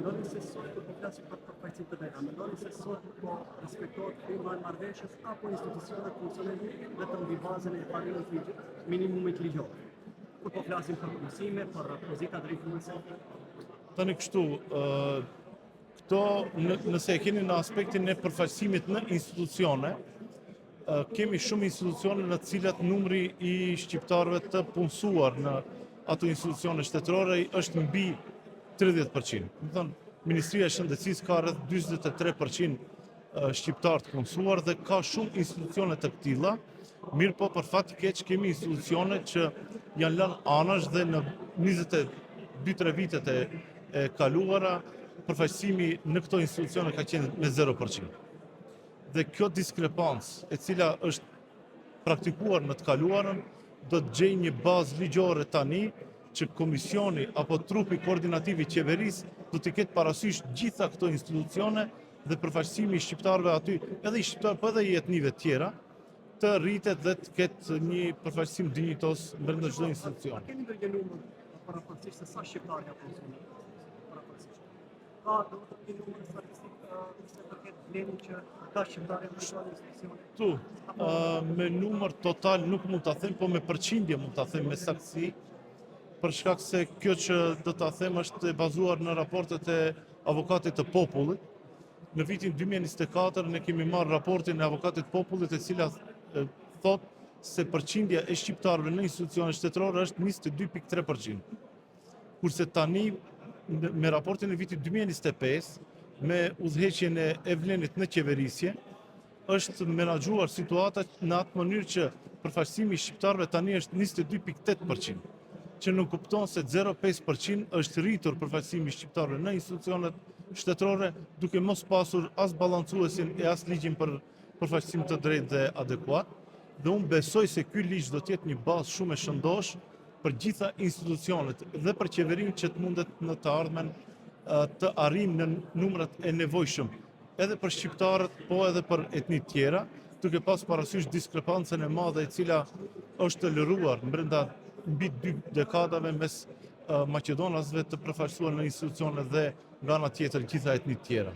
mendoni se sot kur po flasim për përfaqësim të drejta, mendoni se sot po respektohet klima e marrëveshjes apo institucionet funksionojnë vetëm mbi bazën e parimit minimumit ligjor? Kur po flasim për punësime, për pozita drejtuese? Tani kështu, këto nëse e keni në aspektin e përfaqësimit në institucione, kemi shumë institucione në të cilat numri i shqiptarëve të punësuar në ato institucione shtetërore është mbi 30%. Do të thonë, Ministria e Shëndetësisë ka rreth 43% shqiptar të punësuar dhe ka shumë institucione të këtilla. Mirë po, për fat keq kemi institucione që janë lënë anash dhe në 22-3 vitet e kaluara përfaqësimi në këto institucione ka qenë me 0%. Dhe kjo diskrepancë e cila është praktikuar në të kaluarën do të gjejë një bazë ligjore tani që komisioni apo trupi koordinativ i qeverisë do të ketë parasysh gjitha këto institucione dhe përfaqësimi i shqiptarëve aty, edhe i shqiptarëve po edhe i etnive tjera, të rritet dhe të ketë një përfaqësim dinjitos brenda çdo institucioni. Keni ndonjë numër parafarsisht se sa shqiptarë ka punësuar? Parafarsisht. Ka do të keni numër statistik se përket vlenin që ka shqiptarë në këto institucione? Tu, me numër total nuk mund ta them, po me përqindje mund ta them me saktësi, për shkak se kjo që do ta them është e bazuar në raportet e avokatit të popullit. Në vitin 2024 ne kemi marrë raportin e avokatit të popullit e cila thot se përqindja e shqiptarëve në institucione shtetërore është 22.3%. Kurse tani me raportin e vitit 2025 me udhëheqjen e vlenit në qeverisje është menaxhuar situata në atë mënyrë që përfaqësimi i shqiptarëve tani është 22.8%, që nuk kupton se 0.5% është rritur përfaqësimi i shqiptarëve në institucionet shtetërore, duke mos pasur as balancuesin e as ligjin për përfaqësim të drejtë dhe adekuat. Dhe unë besoj se ky ligj do të jetë një bazë shumë e shëndosh për gjitha institucionet dhe për qeverinë që të mundet në të ardhmen të arrijmë në numrat e nevojshëm, edhe për shqiptarët, po edhe për etnitë tjera, duke pas parasysh diskrepancën e madhe e cila është lëruar brenda mbi 2 dekadave mes maqedonasve të përfaqësuar në institucione dhe nga ana tjetër gjitha etnitë tjera.